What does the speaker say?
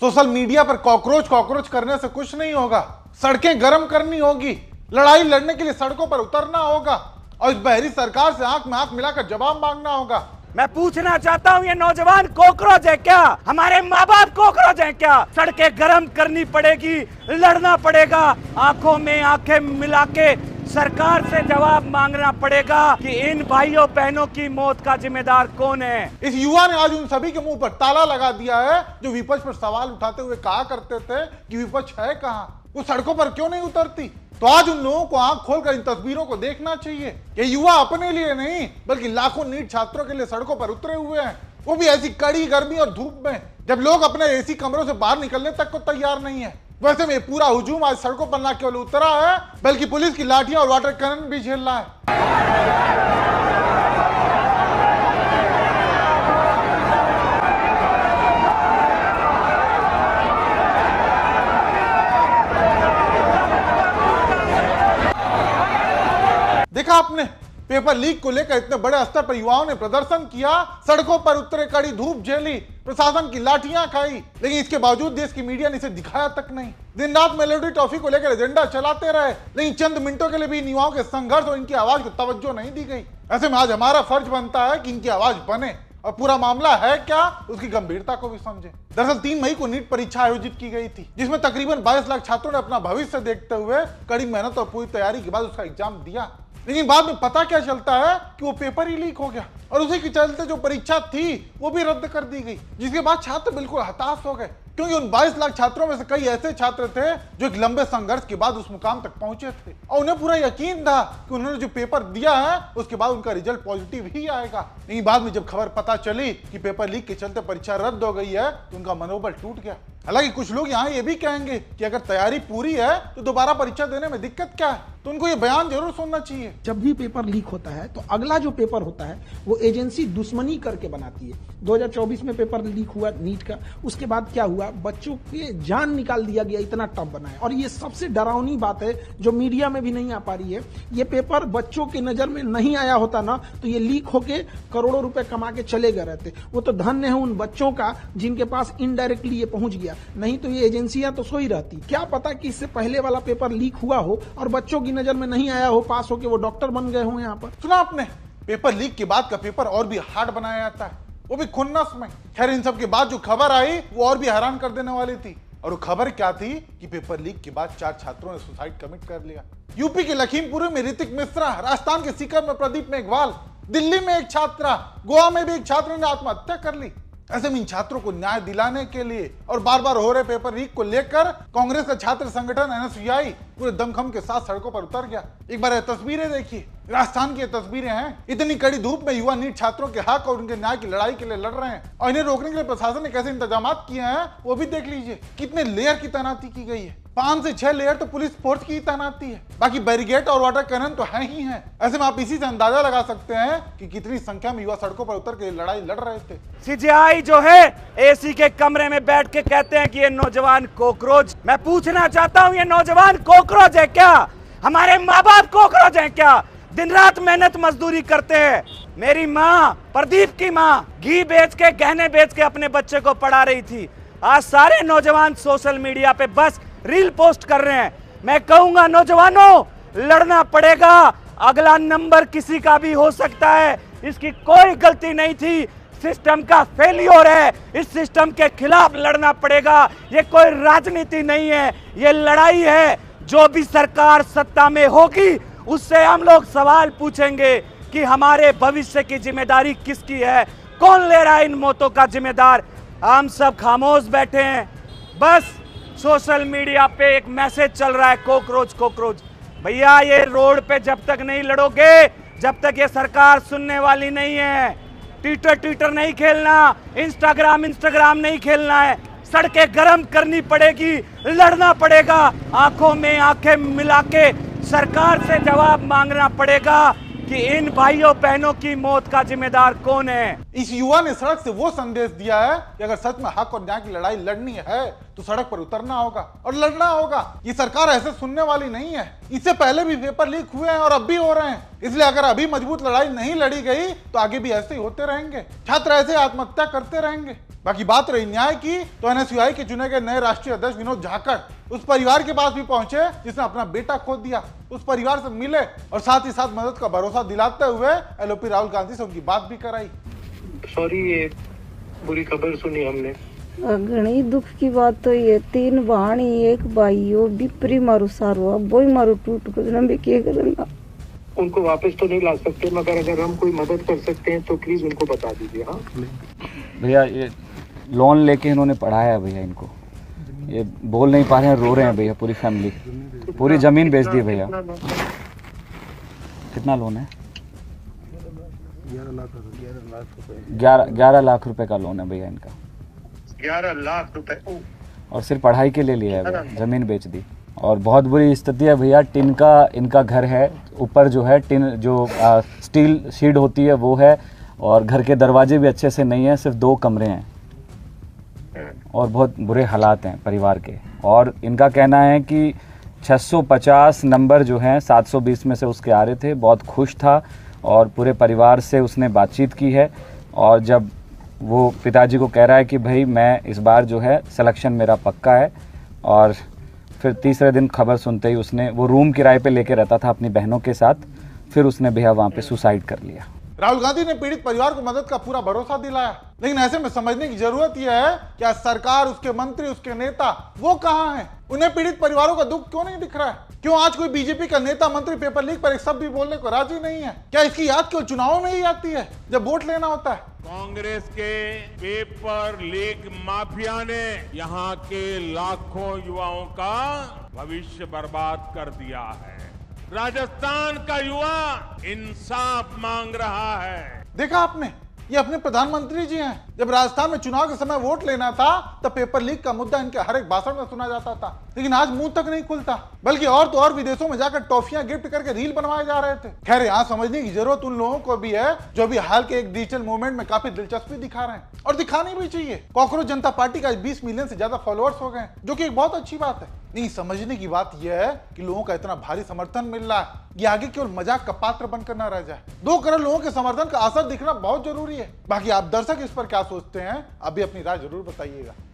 Social media पर cockroach cockroach करने से कुछ नहीं होगा। सड़कें गर्म करनी होगी, लड़ाई लड़ने के लिए सड़कों पर उतरना होगा और इस बहरी सरकार से आंख में आंख मिलाकर जवाब मांगना होगा। मैं पूछना चाहता हूँ, ये नौजवान कॉकरोच है क्या? हमारे माँ बाप कॉकरोच है क्या? सड़कें गर्म करनी पड़ेगी, लड़ना पड़ेगा, आंखों में आंखें मिला के सरकार से जवाब मांगना पड़ेगा कि इन भाइयों बहनों की मौत का जिम्मेदार कौन है। इस युवा ने आज उन सभी के मुंह पर ताला लगा दिया है जो विपक्ष पर सवाल उठाते हुए कहा करते थे कि विपक्ष है कहाँ, वो सड़कों पर क्यों नहीं उतरती। तो आज उन लोगों को आंख खोलकर इन तस्वीरों को देखना चाहिए। ये युवा अपने लिए नहीं बल्कि लाखों नीट छात्रों के लिए सड़कों पर उतरे हुए हैं, वो भी ऐसी कड़ी गर्मी और धूप में जब लोग अपने एसी कमरों से बाहर निकलने तक को तैयार नहीं है। वैसे में पूरा हुजूम आज सड़कों पर न केवल उतरा है बल्कि पुलिस की लाठियां और वाटर कैनन भी झेल रहा है। देखा आपने, पेपर लीक को लेकर इतने बड़े स्तर पर युवाओं ने प्रदर्शन किया, सड़कों पर उतरे, कड़ी धूप झेली, प्रशासन की लाठियां खाई, लेकिन इसके बावजूद देश की मीडिया ने इसे दिखाया तक नहीं। दिन रात मेलोडी टॉफी को लेकर एजेंडा चलाते रहे, लेकिन चंद मिनटों के लिए भी युवाओं के संघर्ष और इनकी आवाज को तवज्जो नहीं दी गई। ऐसे में आज हमारा फर्ज बनता है कि इनकी आवाज बने और पूरा मामला है क्या उसकी गंभीरता को भी समझे। दरअसल 3 मई को नीट परीक्षा आयोजित की गई थी, जिसमें तकरीबन 22 लाख छात्रों ने अपना भविष्य देखते हुए कड़ी मेहनत और पूरी तैयारी के बाद उसका एग्जाम दिया। लेकिन बाद में पता क्या चलता है कि वो पेपर ही लीक हो गया और उसी के चलते जो परीक्षा थी वो भी रद्द कर दी गई, जिसके बाद छात्र बिल्कुल हताश हो गए, क्योंकि उन 22 लाख छात्रों में से कई ऐसे छात्र थे जो एक लंबे संघर्ष के बाद उस मुकाम तक पहुंचे थे और उन्हें पूरा यकीन था कि उन्होंने जो पेपर दिया है उसके बाद उनका रिजल्ट पॉजिटिव ही आएगा। लेकिन बाद में जब खबर पता चली कि पेपर लीक के चलते परीक्षा रद्द हो गई है तो उनका मनोबल टूट गया। हालांकि कुछ लोग यहाँ ये भी कहेंगे कि अगर तैयारी पूरी है तो दोबारा परीक्षा देने में दिक्कत क्या है, तो उनको ये बयान जरूर सुनना चाहिए। जब भी पेपर लीक होता है तो अगला जो पेपर होता है वो एजेंसी दुश्मनी करके बनाती है। 2024 में पेपर लीक हुआ नीट का, उसके बाद क्या हुआ, बच्चों के जान निकाल दिया गया, इतना टफ बनाया। और ये सबसे डरावनी बात है जो मीडिया में भी नहीं आ पा रही है, ये पेपर बच्चों की नजर में नहीं आया होता ना तो ये लीक होके करोड़ों रुपए कमा के चले गए रहते। वो तो धन्य है उन बच्चों का जिनके पास इनडायरेक्टली ये पहुंच गया, नहीं तो ये एजेंसियां तो सोई रहती। क्या पता कि इससे पहले वाला पेपर लीक हुआ हो और बच्चों की नजर में नहीं आया हो, पास होके वो डॉक्टर बन गए हो। यहाँ पर सुना आपने, पेपर लीक के बाद का पेपर और भी हार्ड बनाया जाता है, वो भी खुन्नस में। खैर इन सब के बाद जो खबर आई वो और भी हैरान कर देने वाली थी, और वो खबर क्या थी कि पेपर लीक के बाद 4 छात्रों ने सुसाइड कमिट कर लिया। यूपी के लखीमपुर में ऋतिक मिश्रा, राजस्थान के सीकर में प्रदीप मेघवाल, दिल्ली में एक छात्रा, गोवा में भी एक छात्र ने आत्महत्या कर ली। ऐसे में इन छात्रों को न्याय दिलाने के लिए और बार बार हो रहे पेपर लीक को लेकर कांग्रेस का छात्र संगठन एनएसयूआई पूरे दमखम के साथ सड़कों पर उतर गया। एक बार ये तस्वीरें देखिए, राजस्थान की ये तस्वीरें हैं। इतनी कड़ी धूप में युवा नीट छात्रों के हक और उनके न्याय की लड़ाई के लिए लड़ रहे हैं और इन्हें रोकने के लिए प्रशासन ने कैसे इंतजाम किए हैं वो भी देख लीजिए। कितने लेयर की तैनाती की गई है, 5 से 6 लेयर तो पुलिस फोर्स की तैनाती है, बाकी बैरिकेड और वाटर कैनन तो है ही है। ऐसे में आप इसी से अंदाजा लगा सकते हैं कि कितनी संख्या में युवा सड़कों पर उतर के लड़ाई लड़ रहे थे। सीजीआई जो है एसी के कमरे में बैठ के कहते हैं कि ये नौजवान कॉकरोच। मैं पूछना चाहता हूँ, ये नौजवान कॉकरोच है क्या? हमारे माँ बाप कॉकरोच है क्या? दिन रात मेहनत मजदूरी करते हैं। मेरी माँ, प्रदीप की माँ, घी बेच के गहने बेच के अपने बच्चे को पढ़ा रही थी। आज सारे नौजवान सोशल मीडिया पे बस रील पोस्ट कर रहे हैं। मैं कहूंगा नौजवानों, लड़ना पड़ेगा, अगला नंबर किसी का भी हो सकता है। इसकी कोई गलती नहीं थी, सिस्टम का फेलियर है, इस सिस्टम के खिलाफ लड़ना पड़ेगा। ये कोई राजनीति नहीं है, ये लड़ाई है। जो भी सरकार सत्ता में होगी उससे हम लोग सवाल पूछेंगे कि हमारे भविष्य की जिम्मेदारी किसकी है, कौन ले रहा है इन मौतों का जिम्मेदार। हम सब खामोश बैठे हैं, बस सोशल मीडिया पे एक मैसेज चल रहा है, कॉकरोच कॉकरोच। भैया ये रोड पे जब तक नहीं लड़ोगे, जब तक ये सरकार सुनने वाली नहीं है। ट्विटर नहीं खेलना, इंस्टाग्राम नहीं खेलना है। सड़कें गर्म करनी पड़ेगी, लड़ना पड़ेगा, आंखों में आंखें मिला के सरकार से जवाब मांगना पड़ेगा कि इन भाइयों बहनों की मौत का जिम्मेदार कौन है। इस युवा ने सड़क से वो संदेश दिया है कि अगर सच में हक और न्याय की लड़ाई लड़नी है तो सड़क पर उतरना होगा और लड़ना होगा। ये सरकार ऐसे सुनने वाली नहीं है। इससे पहले भी पेपर लीक हुए हैं और अब भी हो रहे हैं, इसलिए अगर अभी मजबूत लड़ाई नहीं लड़ी गई तो आगे भी ऐसे ही होते रहेंगे। छात्र ऐसे आत्महत्या करते रहेंगे। बाकी बात रही न्याय की, तो एनएसयूआई के चुने गए नए राष्ट्रीय अध्यक्ष विनोद झाकड़ उस परिवार के पास भी पहुंचे जिसने अपना बेटा खो दिया। उस परिवार से मिले और साथ ही साथ मदद का भरोसा दिलाते हुए एलओपी राहुल गांधी से उनकी बात भी कराई। सॉरी, ये बुरी खबर सुनी हमने। घणी दुख की बात तो ये 3 बहानी 1 भाई हो बिपरी मारू सारो बोई मारू टूट को भी के करना। उनको वापस तो नहीं ला सकते, मगर अगर हम कोई मदद कर सकते हैं तो प्लीज उनको बता दीजिए। हाँ भैया, ये लोन लेके इन्होंने पढ़ाया है भैया इनको, ये बोल नहीं पा रहे हैं, रो रहे हैं भैया, पूरी फैमिली, पूरी जमीन बेच दी भैया। कितना लोन है? 11 लाख रुपए का लोन है भैया इनका। 11 लाख रुपए? और सिर्फ पढ़ाई के लिए लिया है भैया, जमीन बेच दी। और बहुत बुरी स्थिति है भैया, टिन का इनका घर है, ऊपर जो है टिन जो स्टील शीट होती है वो है, और घर के दरवाजे भी अच्छे से नहीं है, सिर्फ 2 कमरे हैं और बहुत बुरे हालात हैं परिवार के। और इनका कहना है कि 650 नंबर जो हैं 720 में से उसके आ रहे थे, बहुत खुश था और पूरे परिवार से उसने बातचीत की है। और जब वो पिताजी को कह रहा है कि भाई मैं इस बार जो है सिलेक्शन मेरा पक्का है, और फिर तीसरे दिन खबर सुनते ही उसने, वो रूम किराए पे लेके रहता था अपनी बहनों के साथ, फिर उसने भैया वहाँ पे सुसाइड कर लिया। राहुल गांधी ने पीड़ित परिवार को मदद का पूरा भरोसा दिलाया, लेकिन ऐसे में समझने की जरूरत यह है कि आज सरकार, उसके मंत्री, उसके नेता वो कहां हैं? उन्हें पीड़ित परिवारों का दुख क्यों नहीं दिख रहा है? क्यों आज कोई बीजेपी का नेता मंत्री पेपर लीक पर एक शब्द भी बोलने को राजी नहीं है? क्या इसकी याद केवल चुनाव में ही आती है जब वोट लेना होता है? कांग्रेस के पेपर लीक माफिया ने यहाँ के लाखों युवाओं का भविष्य बर्बाद कर दिया है। राजस्थान का युवा इंसाफ मांग रहा है। देखा आपने, ये अपने प्रधानमंत्री जी हैं। जब राजस्थान में चुनाव के समय वोट लेना था तब पेपर लीक का मुद्दा इनके हर एक भाषण में सुना जाता था, लेकिन आज मुंह तक नहीं खुलता, बल्कि और तो और विदेशों में जाकर टॉफियां गिफ्ट करके रील बनवाए जा रहे थे। खैर, यहाँ समझने की जरूरत उन लोगों को भी है जो अभी हाल के एक डिजिटल मूवमेंट में काफी दिलचस्पी दिखा रहे हैं, और दिखानी भी चाहिए। कॉकरोच जनता पार्टी का 20 मिलियन से ज्यादा फॉलोअर्स हो गए, जो कि एक बहुत अच्छी बात है। नहीं, समझने की बात यह है कि लोगों का इतना भारी समर्थन मिल रहा है, ये आगे केवल मजाक का पात्र बनकर न रह जाए। 2 करोड़ लोगों के समर्थन का असर दिखना बहुत जरूरी है। बाकी आप दर्शक इस पर क्या सोचते हैं, अभी अपनी राय जरूर बताइएगा।